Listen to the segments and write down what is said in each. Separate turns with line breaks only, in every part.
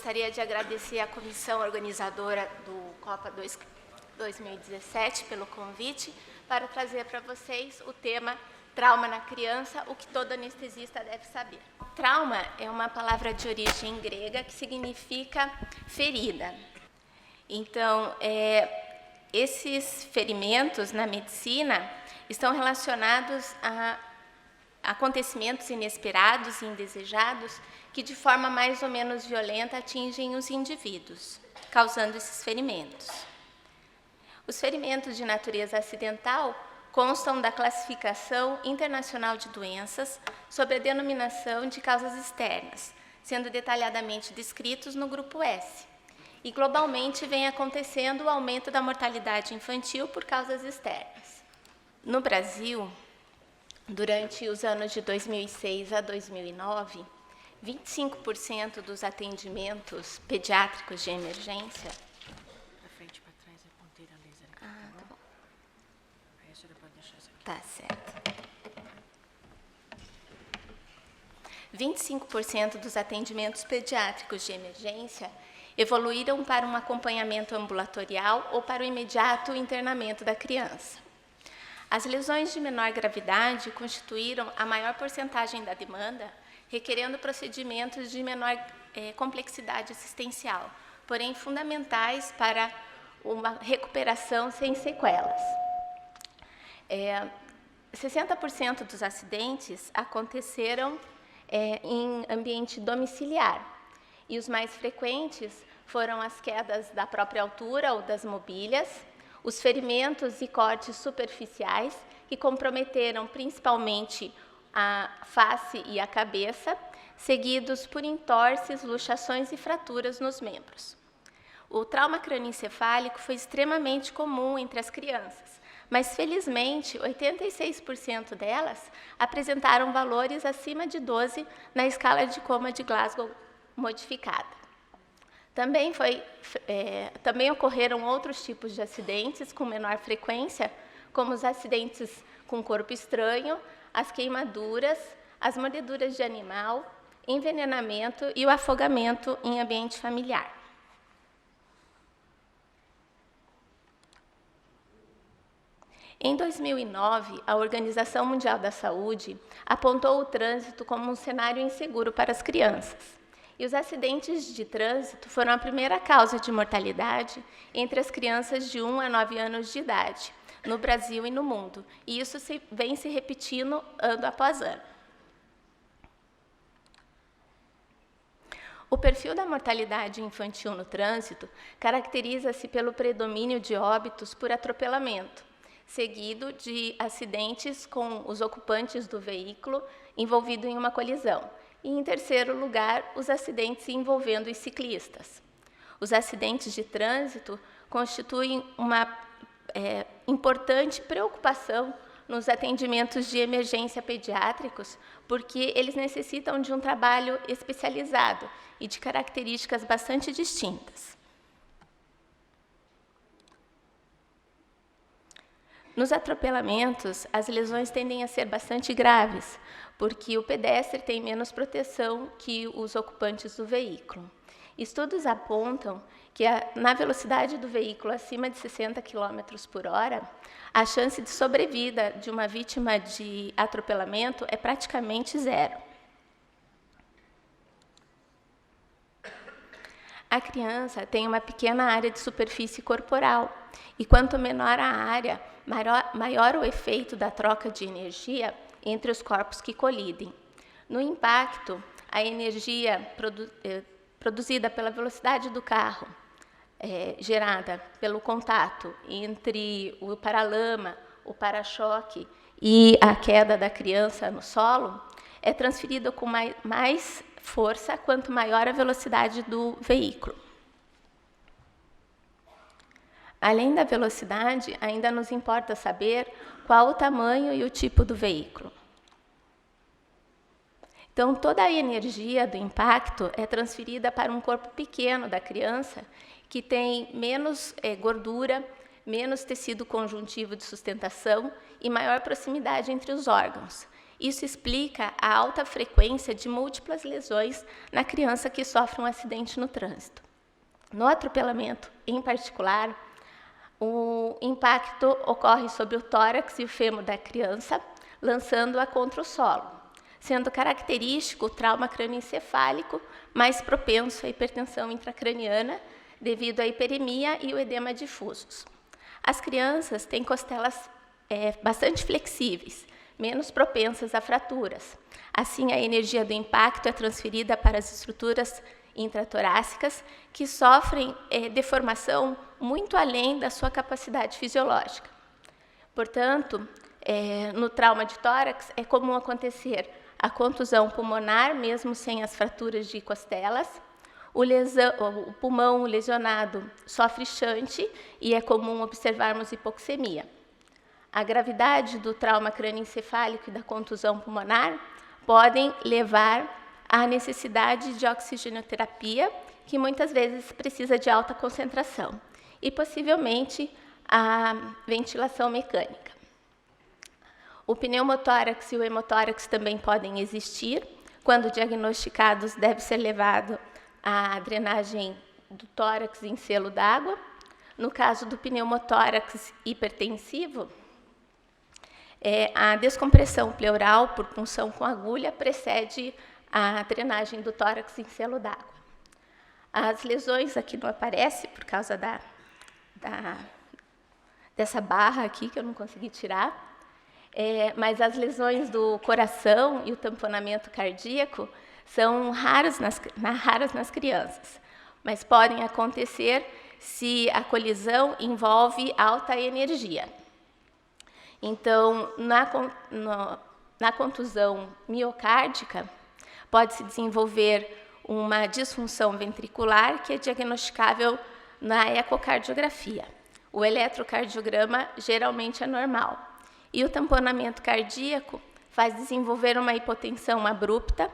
gostaria de agradecer à comissão organizadora do Copa 2017 pelo convite para trazer para vocês o tema Trauma na criança, o que todo anestesista deve saber. Trauma é uma palavra de origem grega que significa ferida. Então, esses ferimentos na medicina estão relacionados a acontecimentos inesperados e indesejados que, de forma mais ou menos violenta, atingem os indivíduos, causando esses ferimentos. Os ferimentos de natureza acidental constam da classificação internacional de doenças sob a denominação de causas externas, sendo detalhadamente descritos no grupo S. E, globalmente, vem acontecendo o aumento da mortalidade infantil por causas externas. No Brasil, durante os anos de 2006 a 2009, 25% dos atendimentos pediátricos de emergência...
Da frente para trás é ponteira laser aqui,
tá bom.
Aí a senhora pode deixar isso aqui.
Tá certo. 25% dos atendimentos pediátricos de emergência evoluíram para um acompanhamento ambulatorial ou para o imediato internamento da criança. As lesões de menor gravidade constituíram a maior porcentagem da demanda, requerendo procedimentos de menor complexidade assistencial, porém fundamentais para uma recuperação sem sequelas. 60% dos acidentes aconteceram em ambiente domiciliar, e os mais frequentes foram as quedas da própria altura ou das mobílias, os ferimentos e cortes superficiais, que comprometeram principalmente a face e a cabeça, seguidos por entorses, luxações e fraturas nos membros. O trauma crânioencefálico foi extremamente comum entre as crianças, mas, felizmente, 86% delas apresentaram valores acima de 12 na escala de coma de Glasgow modificada. Também ocorreram outros tipos de acidentes com menor frequência, como os acidentes com corpo estranho, as queimaduras, as mordeduras de animal, envenenamento e o afogamento em ambiente familiar. Em 2009, a Organização Mundial da Saúde apontou o trânsito como um cenário inseguro para as crianças. E os acidentes de trânsito foram a primeira causa de mortalidade entre as crianças de 1 a 9 anos de idade, no Brasil e no mundo. E isso vem se repetindo ano após ano. O perfil da mortalidade infantil no trânsito caracteriza-se pelo predomínio de óbitos por atropelamento, seguido de acidentes com os ocupantes do veículo envolvido em uma colisão. E, em terceiro lugar, os acidentes envolvendo os ciclistas. Os acidentes de trânsito constituem uma importante preocupação nos atendimentos de emergência pediátricos, porque eles necessitam de um trabalho especializado e de características bastante distintas. Nos atropelamentos, as lesões tendem a ser bastante graves, porque o pedestre tem menos proteção que os ocupantes do veículo. Estudos apontam que, na velocidade do veículo acima de 60 km por hora, a chance de sobrevida de uma vítima de atropelamento é praticamente zero. A criança tem uma pequena área de superfície corporal, e quanto menor a área, maior o efeito da troca de energia entre os corpos que colidem. No impacto, a energia produzida pela velocidade do carro, gerada pelo contato entre o paralama, o para-choque e a queda da criança no solo, é transferida com mais força quanto maior a velocidade do veículo. Além da velocidade, ainda nos importa saber qual o tamanho e o tipo do veículo. Então, toda a energia do impacto é transferida para um corpo pequeno da criança, que tem menos gordura, menos tecido conjuntivo de sustentação e maior proximidade entre os órgãos. Isso explica a alta frequência de múltiplas lesões na criança que sofre um acidente no trânsito. No atropelamento, em particular, o impacto ocorre sobre o tórax e o fêmur da criança, lançando-a contra o solo, sendo característico o trauma crânioencefálico, mais propenso à hipertensão intracraniana, devido à hiperemia e o edema difusos. As crianças têm costelas bastante flexíveis, menos propensas a fraturas. Assim, a energia do impacto é transferida para as estruturas intratorácicas, que sofrem deformação muito além da sua capacidade fisiológica. Portanto, no trauma de tórax, é comum acontecer a contusão pulmonar, mesmo sem as fraturas de costelas. O pulmão lesionado sofre shunt e é comum observarmos hipoxemia. A gravidade do trauma crânioencefálico e da contusão pulmonar podem levar à necessidade de oxigenoterapia, que muitas vezes precisa de alta concentração, e possivelmente a ventilação mecânica. O pneumotórax e o hemotórax também podem existir. Quando diagnosticados, deve ser levado à drenagem do tórax em selo d'água. No caso do pneumotórax hipertensivo, a descompressão pleural por punção com agulha precede a drenagem do tórax em selo d'água. As lesões aqui não aparecem por causa dessa barra aqui que eu não consegui tirar, mas as lesões do coração e o tamponamento cardíaco são raras nas crianças, mas podem acontecer se a colisão envolve alta energia. Então, na contusão miocárdica, pode-se desenvolver uma disfunção ventricular que é diagnosticável na ecocardiografia. O eletrocardiograma geralmente é normal. E o tamponamento cardíaco faz desenvolver uma hipotensão abrupta,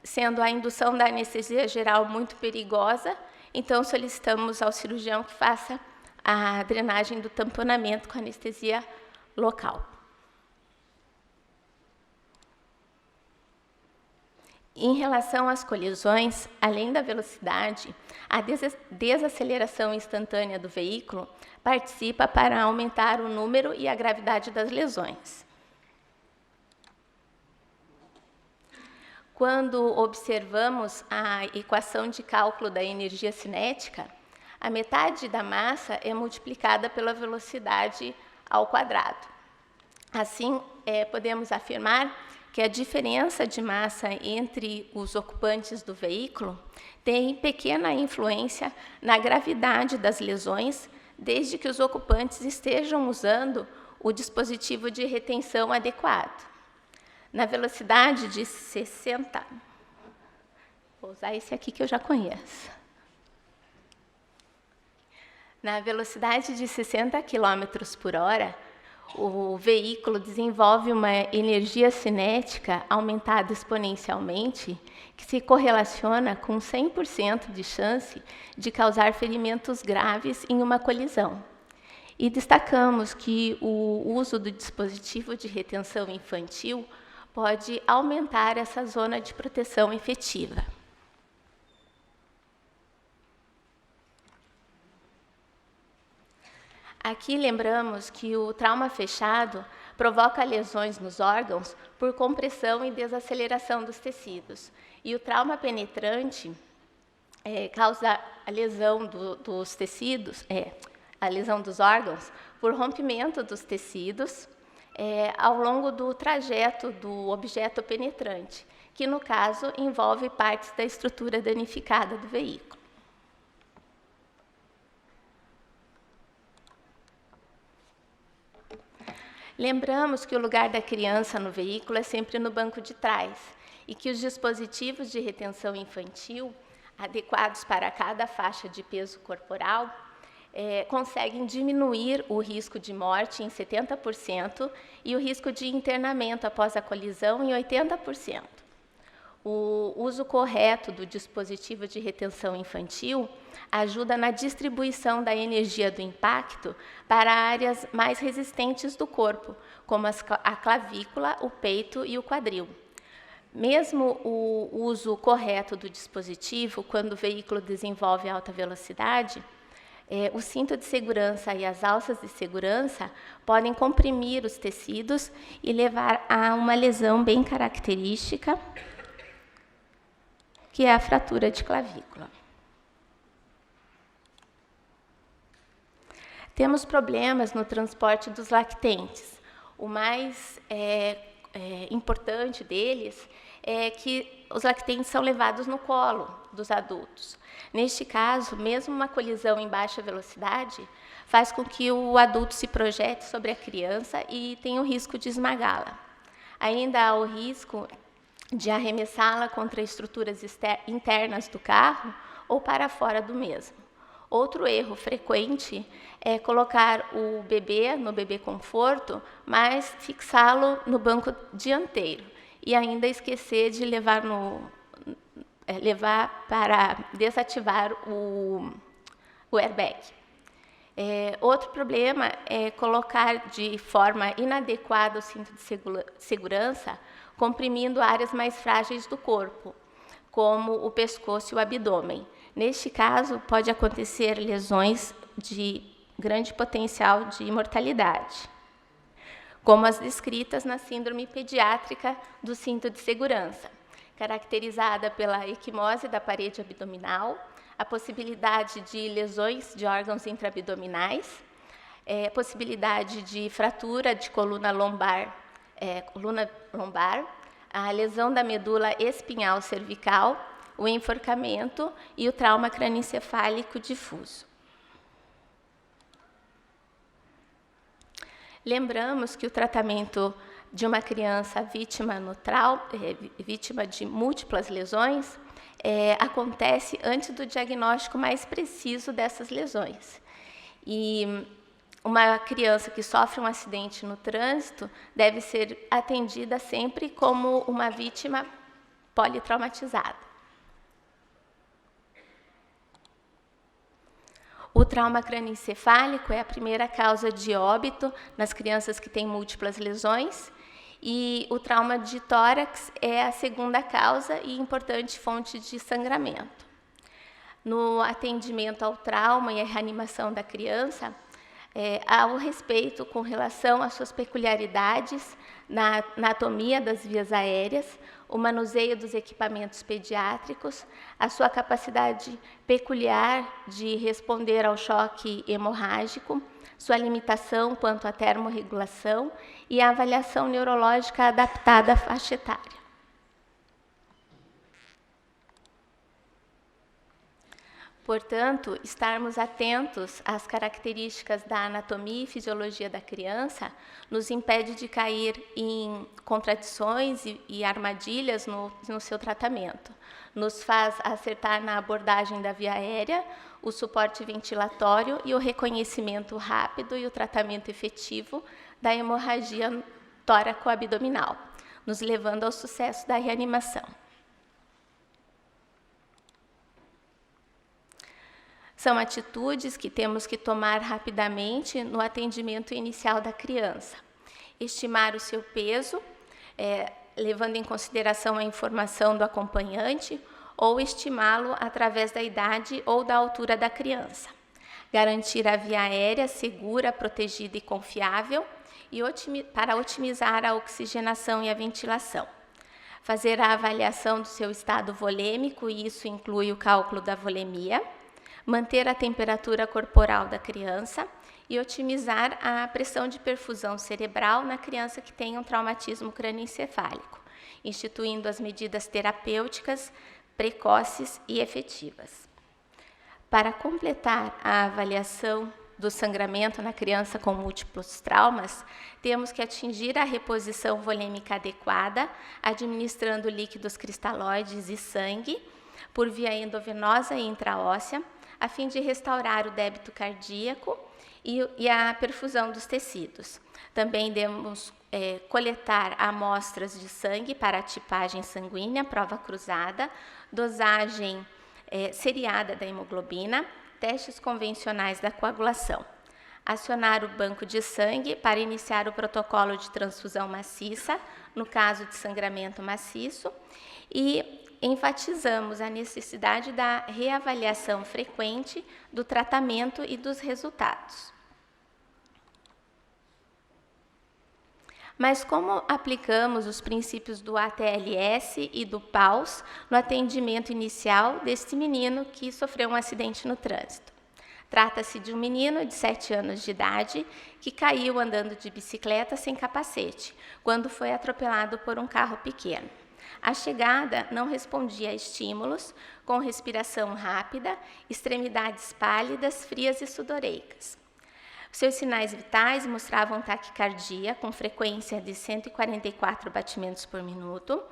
sendo a indução da anestesia geral muito perigosa. Então, solicitamos ao cirurgião que faça a drenagem do tamponamento com anestesia local. Em relação às colisões, além da velocidade, a desaceleração instantânea do veículo participa para aumentar o número e a gravidade das lesões. Quando observamos a equação de cálculo da energia cinética, a metade da massa é multiplicada pela velocidade ao quadrado. Assim, podemos afirmar que a diferença de massa entre os ocupantes do veículo tem pequena influência na gravidade das lesões, desde que os ocupantes estejam usando o dispositivo de retenção adequado. Na velocidade de 60... Vou usar esse aqui que eu já conheço. Na velocidade de 60 km por hora, o veículo desenvolve uma energia cinética aumentada exponencialmente, que se correlaciona com 100% de chance de causar ferimentos graves em uma colisão. E destacamos que o uso do dispositivo de retenção infantil pode aumentar essa zona de proteção efetiva. Aqui lembramos que o trauma fechado provoca lesões nos órgãos por compressão e desaceleração dos tecidos. E o trauma penetrante causa a lesão dos tecidos, a lesão dos órgãos, por rompimento dos tecidos ao longo do trajeto do objeto penetrante, que, no caso, envolve partes da estrutura danificada do veículo. Lembramos que o lugar da criança no veículo é sempre no banco de trás e que os dispositivos de retenção infantil, adequados para cada faixa de peso corporal, conseguem diminuir o risco de morte em 70% e o risco de internamento após a colisão em 80%. O uso correto do dispositivo de retenção infantil ajuda na distribuição da energia do impacto para áreas mais resistentes do corpo, como a clavícula, o peito e o quadril. Mesmo o uso correto do dispositivo, quando o veículo desenvolve alta velocidade, o cinto de segurança e as alças de segurança podem comprimir os tecidos e levar a uma lesão bem característica, que é a fratura de clavícula. Temos problemas no transporte dos lactentes. O mais importante deles é que os lactentes são levados no colo dos adultos. Neste caso, mesmo uma colisão em baixa velocidade faz com que o adulto se projete sobre a criança e tenha o risco de esmagá-la. Ainda há o risco de arremessá-la contra estruturas internas do carro ou para fora do mesmo. Outro erro frequente é colocar o bebê no bebê conforto, mas fixá-lo no banco dianteiro e ainda esquecer de levar para desativar o airbag. Outro problema é colocar de forma inadequada o cinto de segurança, comprimindo áreas mais frágeis do corpo, como o pescoço e o abdômen. Neste caso, pode acontecer lesões de grande potencial de mortalidade, como as descritas na síndrome pediátrica do cinto de segurança, caracterizada pela equimose da parede abdominal, a possibilidade de lesões de órgãos intraabdominais, possibilidade de fratura de coluna lombar, a lesão da medula espinhal cervical, o enforcamento e o trauma cranioencefálico difuso. Lembramos que o tratamento de uma criança vítima de múltiplas lesões acontece antes do diagnóstico mais preciso dessas lesões. E uma criança que sofre um acidente no trânsito deve ser atendida sempre como uma vítima politraumatizada. O trauma cranioencefálico é a primeira causa de óbito nas crianças que têm múltiplas lesões, e o trauma de tórax é a segunda causa e importante fonte de sangramento. No atendimento ao trauma e à reanimação da criança, há o respeito com relação às suas peculiaridades na anatomia das vias aéreas, o manuseio dos equipamentos pediátricos, a sua capacidade peculiar de responder ao choque hemorrágico, sua limitação quanto à termorregulação e a avaliação neurológica adaptada à faixa etária. Portanto, estarmos atentos às características da anatomia e fisiologia da criança nos impede de cair em contradições e armadilhas no seu tratamento. Nos faz acertar na abordagem da via aérea, o suporte ventilatório e o reconhecimento rápido e o tratamento efetivo da hemorragia tóraco-abdominal, nos levando ao sucesso da reanimação. São atitudes que temos que tomar rapidamente no atendimento inicial da criança. Estimar o seu peso, levando em consideração a informação do acompanhante, ou estimá-lo através da idade ou da altura da criança. Garantir a via aérea segura, protegida e confiável, para otimizar a oxigenação e a ventilação. Fazer a avaliação do seu estado volêmico, e isso inclui o cálculo da volemia. Manter a temperatura corporal da criança e otimizar a pressão de perfusão cerebral na criança que tem um traumatismo cranioencefálico, instituindo as medidas terapêuticas precoces e efetivas. Para completar a avaliação do sangramento na criança com múltiplos traumas, temos que atingir a reposição volêmica adequada, administrando líquidos cristalóides e sangue por via endovenosa e intraóssea, a fim de restaurar o débito cardíaco e a perfusão dos tecidos. Também devemos coletar amostras de sangue para a tipagem sanguínea, prova cruzada, dosagem seriada da hemoglobina, testes convencionais da coagulação. Acionar o banco de sangue para iniciar o protocolo de transfusão maciça, no caso de sangramento maciço, e enfatizamos a necessidade da reavaliação frequente do tratamento e dos resultados. Mas como aplicamos os princípios do ATLS e do PAUS no atendimento inicial deste menino que sofreu um acidente no trânsito? Trata-se de um menino de 7 anos de idade que caiu andando de bicicleta sem capacete, quando foi atropelado por um carro pequeno. A chegada não respondia a estímulos, com respiração rápida, extremidades pálidas, frias e sudoreicas. Seus sinais vitais mostravam taquicardia com frequência de 144 batimentos por minuto,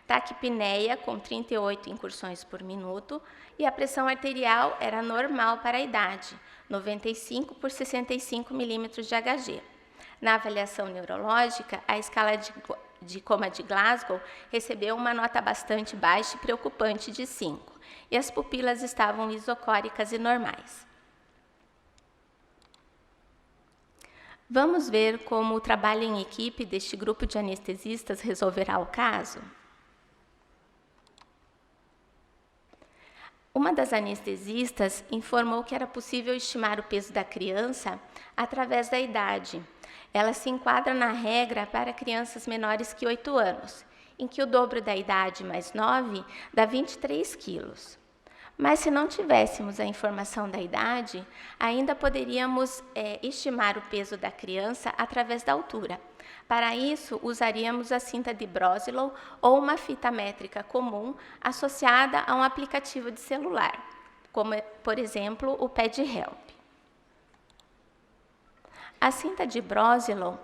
taquipneia com 38 incursões por minuto e a pressão arterial era normal para a idade, 95 por 65 milímetros de Hg. Na avaliação neurológica, a escala de coma de Glasgow recebeu uma nota bastante baixa e preocupante de 5, e as pupilas estavam isocóricas e normais. Vamos ver como o trabalho em equipe deste grupo de anestesistas resolverá o caso? Uma das anestesistas informou que era possível estimar o peso da criança através da idade. Ela se enquadra na regra para crianças menores que 8 anos, em que o dobro da idade mais 9 dá 23 quilos. Mas se não tivéssemos a informação da idade, ainda poderíamos estimar o peso da criança através da altura. Para isso, usaríamos a cinta de Broselow ou uma fita métrica comum associada a um aplicativo de celular, como, por exemplo, o PadHelp. A cinta de Broselow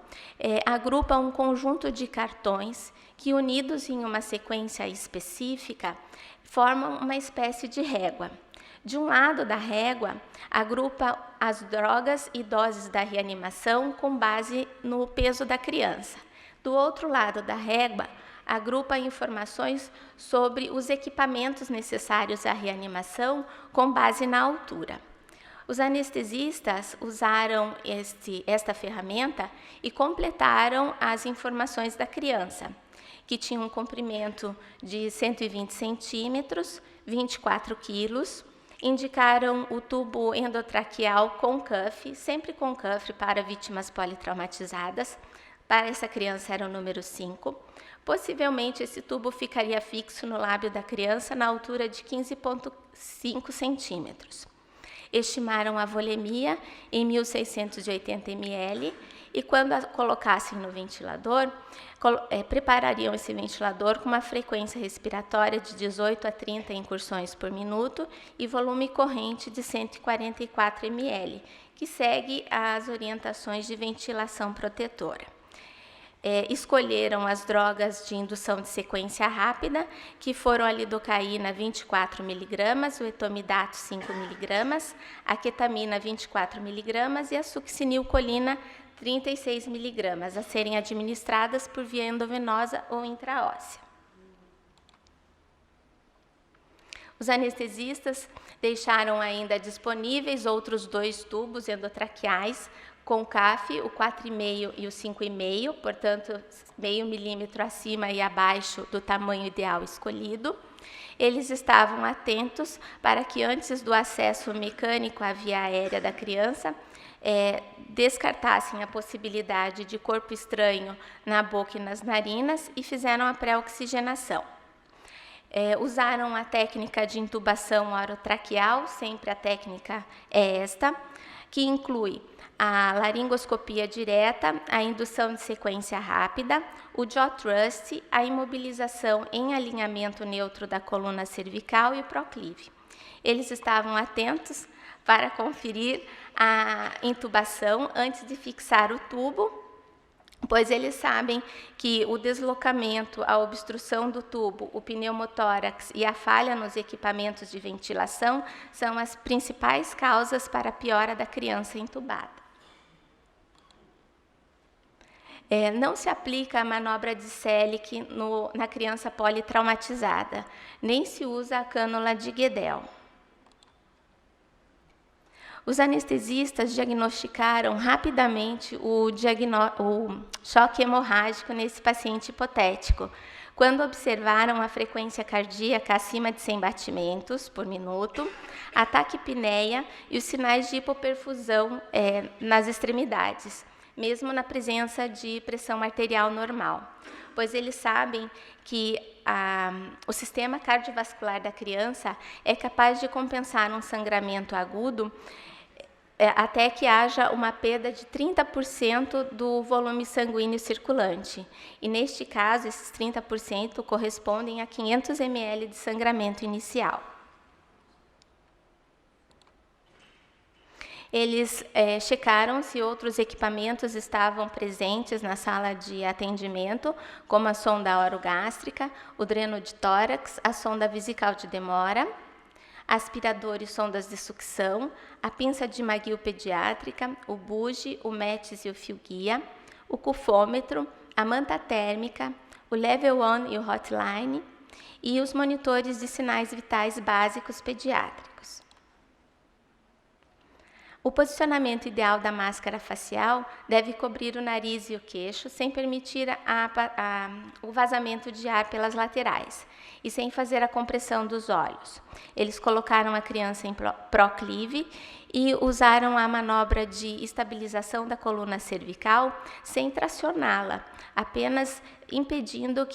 agrupa um conjunto de cartões que, unidos em uma sequência específica, formam uma espécie de régua. De um lado da régua, agrupa as drogas e doses da reanimação com base no peso da criança. Do outro lado da régua, agrupa informações sobre os equipamentos necessários à reanimação com base na altura. Os anestesistas usaram esta ferramenta e completaram as informações da criança, que tinha um comprimento de 120 centímetros, 24 quilos, indicaram o tubo endotraqueal com cuff, sempre com cuff para vítimas politraumatizadas. Para essa criança era o número 5. Possivelmente esse tubo ficaria fixo no lábio da criança na altura de 15,5 centímetros. Estimaram a volemia em 1.680 ml e, quando a colocassem no ventilador, preparariam esse ventilador com uma frequência respiratória de 18 a 30 incursões por minuto e volume corrente de 144 ml, que segue as orientações de ventilação protetora. Escolheram as drogas de indução de sequência rápida, que foram a lidocaína 24 mg, o etomidato 5 mg, a ketamina 24 mg e a succinilcolina 36 mg, a serem administradas por via endovenosa ou intraóssea. Os anestesistas deixaram ainda disponíveis outros 2 tubos endotraqueais com CAF, o 4,5 e o 5,5, portanto, meio milímetro acima e abaixo do tamanho ideal escolhido. Eles estavam atentos para que, antes do acesso mecânico à via aérea da criança, descartassem a possibilidade de corpo estranho na boca e nas narinas e fizeram a pré-oxigenação. Usaram a técnica de intubação orotraqueal, sempre a técnica é esta, que inclui a laringoscopia direta, a indução de sequência rápida, o jaw thrust, a imobilização em alinhamento neutro da coluna cervical e o proclive. Eles estavam atentos para conferir a intubação antes de fixar o tubo, pois eles sabem que o deslocamento, a obstrução do tubo, o pneumotórax e a falha nos equipamentos de ventilação são as principais causas para a piora da criança intubada. Não se aplica a manobra de Selick na criança politraumatizada, nem se usa a cânula de Guedel. Os anestesistas diagnosticaram rapidamente o choque hemorrágico nesse paciente hipotético, quando observaram a frequência cardíaca acima de 100 batimentos por minuto, a taquipneia e os sinais de hipoperfusão nas extremidades, mesmo na presença de pressão arterial normal, pois eles sabem que o sistema cardiovascular da criança é capaz de compensar um sangramento agudo até que haja uma perda de 30% do volume sanguíneo circulante. E, neste caso, esses 30% correspondem a 500 ml de sangramento inicial. Eles checaram se outros equipamentos estavam presentes na sala de atendimento, como a sonda orogástrica, o dreno de tórax, a sonda vesical de demora, aspirador e sondas de sucção, a pinça de Maguil pediátrica, o buge, o METS e o fio-guia, o cufômetro, a manta térmica, o Level 1 e o Hotline, e os monitores de sinais vitais básicos pediátricos. O posicionamento ideal da máscara facial deve cobrir o nariz e o queixo, sem permitir o vazamento de ar pelas laterais e sem fazer a compressão dos olhos. Eles colocaram a criança em proclive e usaram a manobra de estabilização da coluna cervical sem tracioná-la, apenas impedindo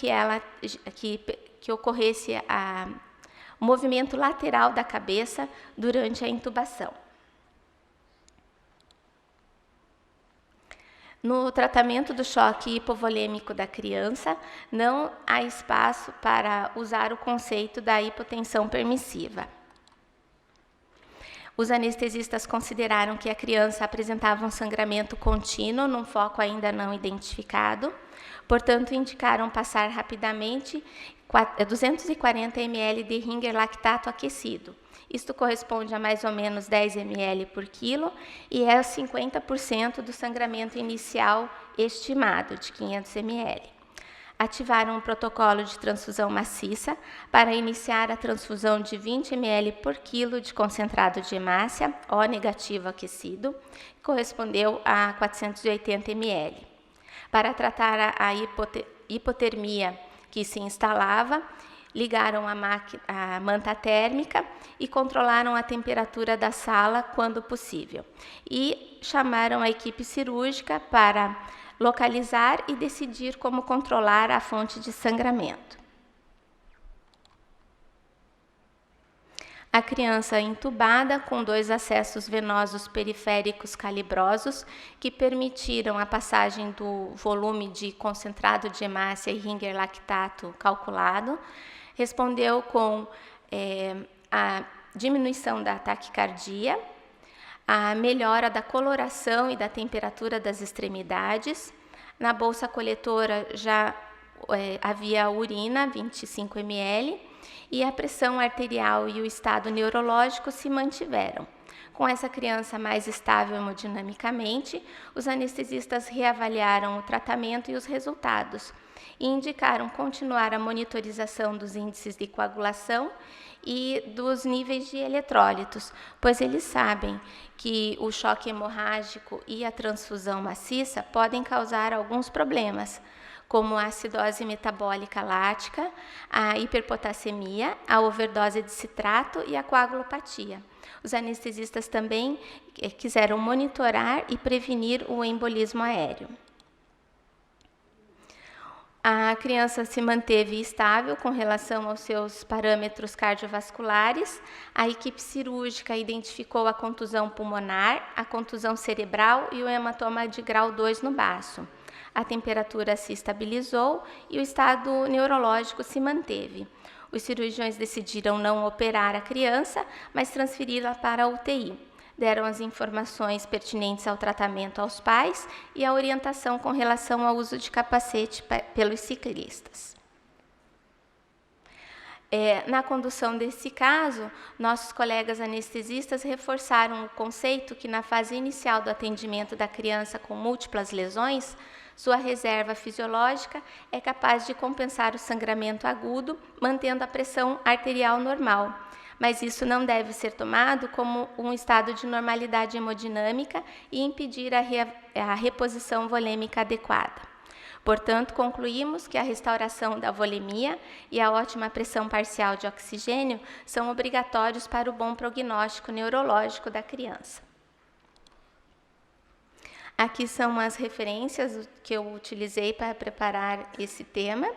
que ocorresse o movimento lateral da cabeça durante a intubação. No tratamento do choque hipovolêmico da criança, não há espaço para usar o conceito da hipotensão permissiva. Os anestesistas consideraram que a criança apresentava um sangramento contínuo num foco ainda não identificado, portanto, indicaram passar rapidamente 240 ml de Ringer lactato aquecido. Isto corresponde a mais ou menos 10 ml por quilo e é 50% do sangramento inicial estimado, de 500 ml. Ativaram um protocolo de transfusão maciça para iniciar a transfusão de 20 ml por quilo de concentrado de hemácia, O negativo aquecido, que correspondeu a 480 ml. Para tratar a hipotermia que se instalava, ligaram a manta térmica e controlaram a temperatura da sala quando possível. E chamaram a equipe cirúrgica para localizar e decidir como controlar a fonte de sangramento. A criança intubada com 2 acessos venosos periféricos calibrosos que permitiram a passagem do volume de concentrado de hemácia e Ringer lactato calculado, respondeu com a diminuição da taquicardia, a melhora da coloração e da temperatura das extremidades. Na bolsa coletora já havia urina, 25 ml, e a pressão arterial e o estado neurológico se mantiveram. Com essa criança mais estável hemodinamicamente, os anestesistas reavaliaram o tratamento e os resultados, e indicaram continuar a monitorização dos índices de coagulação e dos níveis de eletrólitos, pois eles sabem que o choque hemorrágico e a transfusão maciça podem causar alguns problemas, como a acidose metabólica lática, a hiperpotassemia, a overdose de citrato e a coagulopatia. Os anestesistas também quiseram monitorar e prevenir o embolismo aéreo. A criança se manteve estável com relação aos seus parâmetros cardiovasculares. A equipe cirúrgica identificou a contusão pulmonar, a contusão cerebral e o hematoma de grau 2 no baço. A temperatura se estabilizou e o estado neurológico se manteve. Os cirurgiões decidiram não operar a criança, mas transferi-la para a UTI. Deram as informações pertinentes ao tratamento aos pais e a orientação com relação ao uso de capacete pelos ciclistas. Na condução desse caso, nossos colegas anestesistas reforçaram o conceito que, na fase inicial do atendimento da criança com múltiplas lesões, Sua reserva fisiológica é capaz de compensar o sangramento agudo, mantendo a pressão arterial normal, mas isso não deve ser tomado como um estado de normalidade hemodinâmica e impedir a reposição volêmica adequada. Portanto, concluímos que a restauração da volemia e a ótima pressão parcial de oxigênio são obrigatórios para o bom prognóstico neurológico da criança. Aqui são as referências que eu utilizei para preparar esse tema.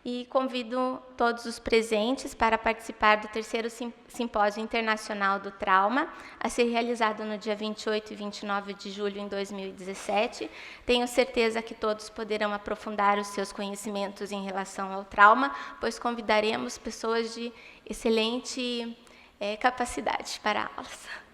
E convido todos os presentes para participar do 3º Simpósio Internacional do Trauma, a ser realizado no dia 28 e 29 de julho em 2017. Tenho certeza que todos poderão aprofundar os seus conhecimentos em relação ao trauma, pois convidaremos pessoas de excelente capacidade para aulas.